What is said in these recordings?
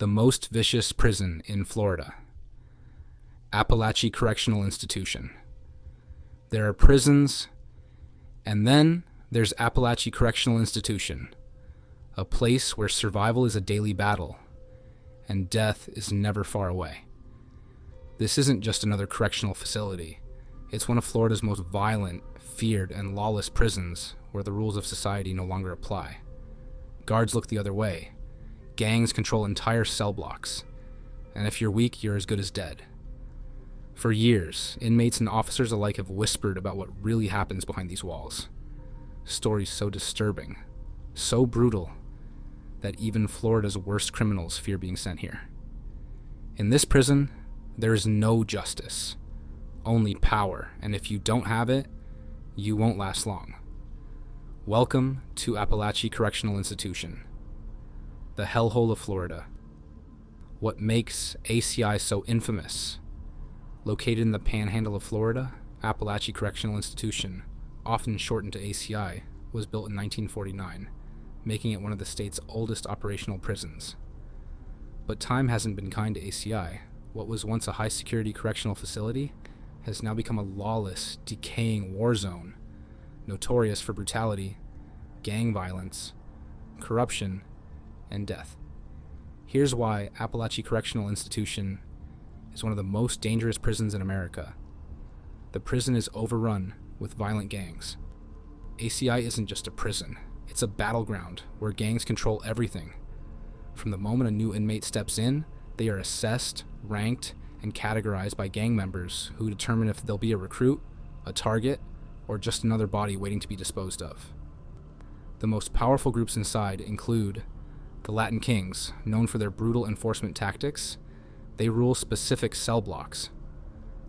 the most vicious prison in Florida. Apalachee Correctional Institution. There are prisons, and then there's Apalachee Correctional Institution, a place where survival is a daily battle, and death is never far away. This isn't just another correctional facility. It's one of Florida's most violent, feared, and lawless prisons where the rules of society no longer apply. Guards look the other way. Gangs control entire cell blocks, and if you're weak, you're as good as dead. For years, inmates and officers alike have whispered about what really happens behind these walls. Stories so disturbing, so brutal, that even Florida's worst criminals fear being sent here. In this prison, there is no justice, only power, and if you don't have it, you won't last long. Welcome to Apalachee Correctional Institution, the hellhole of Florida. What makes ACI so infamous? Located in the panhandle of Florida, Apalachee Correctional Institution, often shortened to ACI, was built in 1949, making it one of the state's oldest operational prisons. But time hasn't been kind to ACI. What was once a high-security correctional facility has now become a lawless, decaying war zone, notorious for brutality, gang violence, corruption, and death. Here's why Apalachee Correctional Institution is one of the most dangerous prisons in America. The prison is overrun with violent gangs. ACI isn't just a prison, it's a battleground where gangs control everything. From the moment a new inmate steps in, they are assessed, ranked, and categorized by gang members who determine if they'll be a recruit, a target, or just another body waiting to be disposed of. The most powerful groups inside include the Latin Kings, known for their brutal enforcement tactics. They rule specific cell blocks.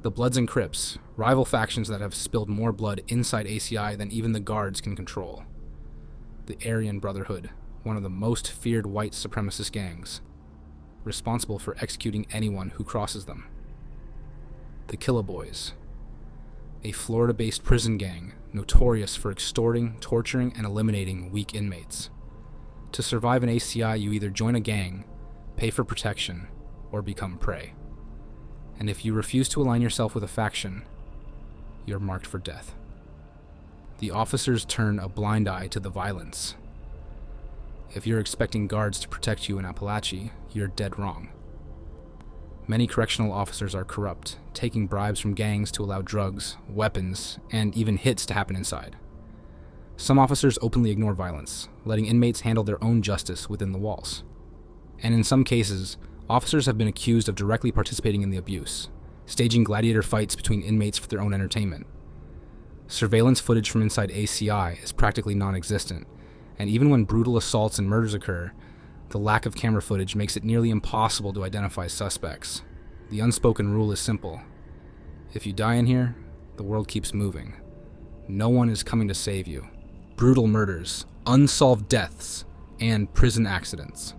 The Bloods and Crips, rival factions that have spilled more blood inside ACI than even the guards can control. The Aryan Brotherhood, one of the most feared white supremacist gangs, responsible for executing anyone who crosses them. The Killaboys, a Florida-based prison gang notorious for extorting, torturing, and eliminating weak inmates. To survive in ACI, you either join a gang, pay for protection, or become prey. And if you refuse to align yourself with a faction, you're marked for death. The officers turn a blind eye to the violence. If you're expecting guards to protect you in Apalachee, you're dead wrong. Many correctional officers are corrupt, taking bribes from gangs to allow drugs, weapons, and even hits to happen inside. Some officers openly ignore violence, letting inmates handle their own justice within the walls. And in some cases, officers have been accused of directly participating in the abuse, staging gladiator fights between inmates for their own entertainment. Surveillance footage from inside ACI is practically non-existent, and even when brutal assaults and murders occur, the lack of camera footage makes it nearly impossible to identify suspects. The unspoken rule is simple. If you die in here, the world keeps moving. No one is coming to save you. Brutal murders, unsolved deaths, and prison accidents.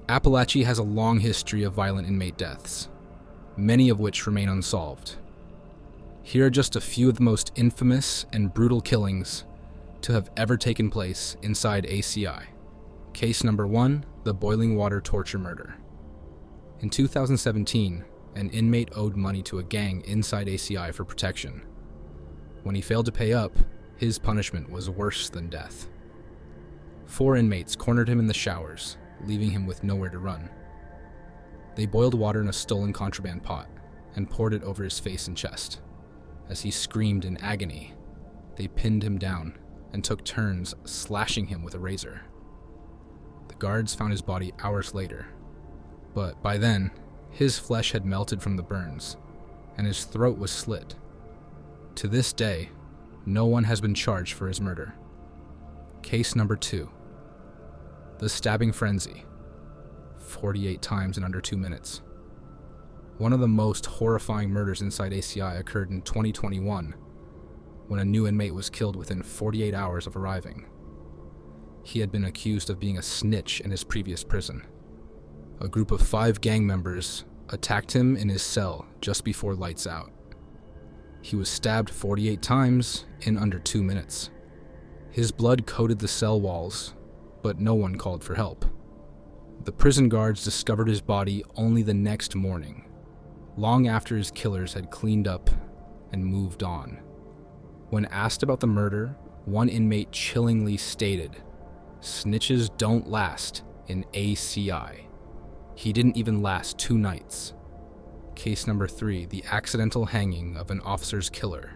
Apalachee has a long history of violent inmate deaths, many of which remain unsolved. Here are just a few of the most infamous and brutal killings to have ever taken place inside ACI. Case number 1, the boiling water torture murder. In 2017, an inmate owed money to a gang inside ACI for protection. When he failed to pay up, his punishment was worse than death. 4 inmates cornered him in the showers, leaving him with nowhere to run. They boiled water in a stolen contraband pot and poured it over his face and chest. As he screamed in agony, they pinned him down and took turns slashing him with a razor. The guards found his body hours later, but by then, his flesh had melted from the burns, and his throat was slit. To this day, no one has been charged for his murder. Case number 2, the stabbing frenzy, 48 times in under 2 minutes. One of the most horrifying murders inside ACI occurred in 2021, when a new inmate was killed within 48 hours of arriving. He had been accused of being a snitch in his previous prison. A group of 5 gang members attacked him in his cell just before lights out. He was stabbed 48 times in under 2 minutes. His blood coated the cell walls, but no one called for help. The prison guards discovered his body only the next morning, long after his killers had cleaned up and moved on. When asked about the murder, one inmate chillingly stated, "Snitches don't last in ACI." He didn't even last 2 nights. Case number 3, the accidental hanging of an officer's killer.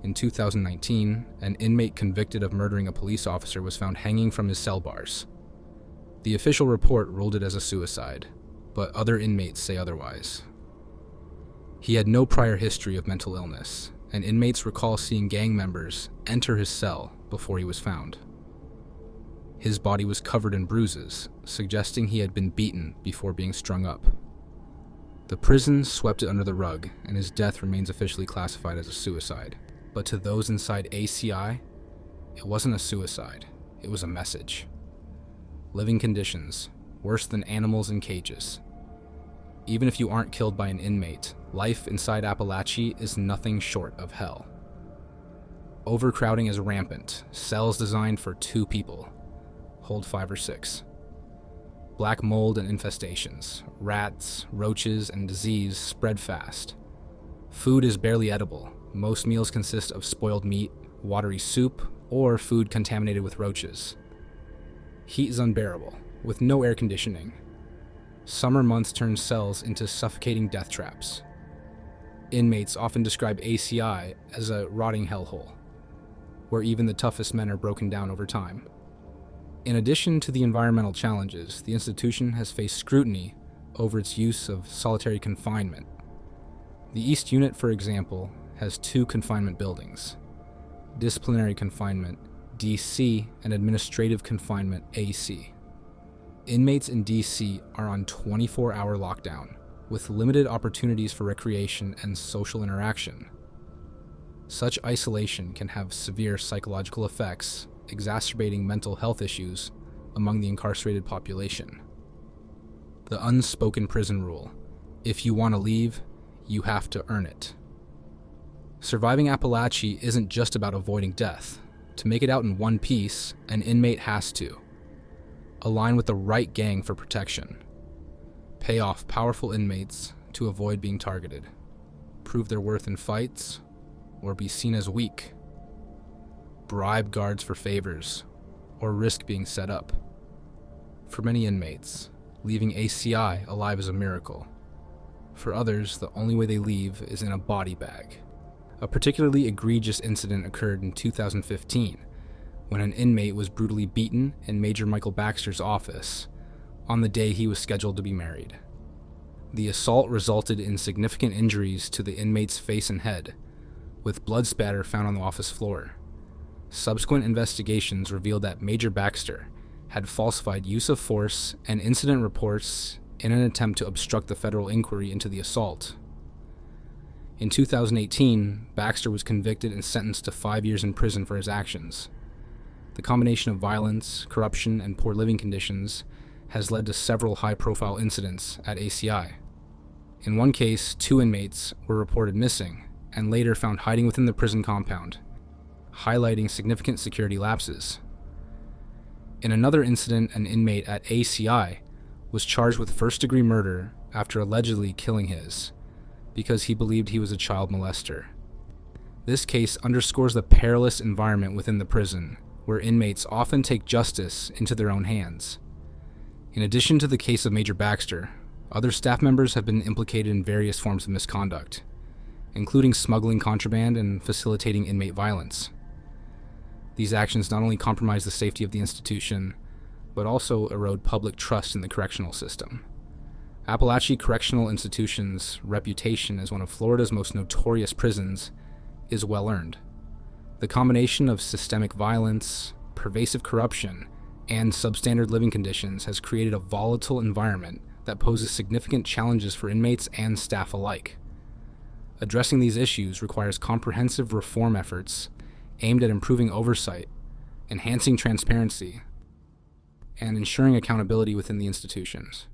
In 2019, an inmate convicted of murdering a police officer was found hanging from his cell bars. The official report ruled it as a suicide, but other inmates say otherwise. He had no prior history of mental illness, and inmates recall seeing gang members enter his cell before he was found. His body was covered in bruises, suggesting he had been beaten before being strung up. The prison swept it under the rug, and his death remains officially classified as a suicide. But to those inside ACI, it wasn't a suicide, it was a message. Living conditions, worse than animals in cages. Even if you aren't killed by an inmate, life inside Apalachee is nothing short of hell. Overcrowding is rampant, cells designed for 2 people hold 5 or 6. Black mold and infestations, rats, roaches, and disease spread fast. Food is barely edible. Most meals consist of spoiled meat, watery soup, or food contaminated with roaches. Heat is unbearable, with no air conditioning. Summer months turn cells into suffocating death traps. Inmates often describe ACI as a rotting hellhole, where even the toughest men are broken down over time. In addition to the environmental challenges, the institution has faced scrutiny over its use of solitary confinement. The East Unit, for example, has 2 confinement buildings: disciplinary confinement, DC, and administrative confinement, AC. Inmates in DC are on 24-hour lockdown, with limited opportunities for recreation and social interaction. Such isolation can have severe psychological effects, exacerbating mental health issues among the incarcerated population. The unspoken prison rule: if you want to leave, you have to earn it. Surviving Apalachee isn't just about avoiding death. To make it out in one piece, an inmate has to align with the right gang for protection, pay off powerful inmates to avoid being targeted, prove their worth in fights, or be seen as weak, bribe guards for favors, or risk being set up. For many inmates, leaving ACI alive is a miracle. For others, the only way they leave is in a body bag. A particularly egregious incident occurred in 2015, when an inmate was brutally beaten in Major Michael Baxter's office on the day he was scheduled to be married. The assault resulted in significant injuries to the inmate's face and head, with blood spatter found on the office floor. Subsequent investigations revealed that Major Baxter had falsified use of force and incident reports in an attempt to obstruct the federal inquiry into the assault. In 2018, Baxter was convicted and sentenced to 5 years in prison for his actions. The combination of violence, corruption, and poor living conditions has led to several high-profile incidents at ACI. In one case, 2 inmates were reported missing and later found hiding within the prison compound, highlighting significant security lapses. In another incident, an inmate at ACI was charged with first-degree murder after allegedly killing his, because he believed he was a child molester. This case underscores the perilous environment within the prison, where inmates often take justice into their own hands. In addition to the case of Major Baxter, other staff members have been implicated in various forms of misconduct, including smuggling contraband and facilitating inmate violence. These actions not only compromise the safety of the institution, but also erode public trust in the correctional system. Apalachee Correctional Institution's reputation as one of Florida's most notorious prisons is well earned. The combination of systemic violence, pervasive corruption, and substandard living conditions has created a volatile environment that poses significant challenges for inmates and staff alike. Addressing these issues requires comprehensive reform efforts aimed at improving oversight, enhancing transparency, and ensuring accountability within the institutions.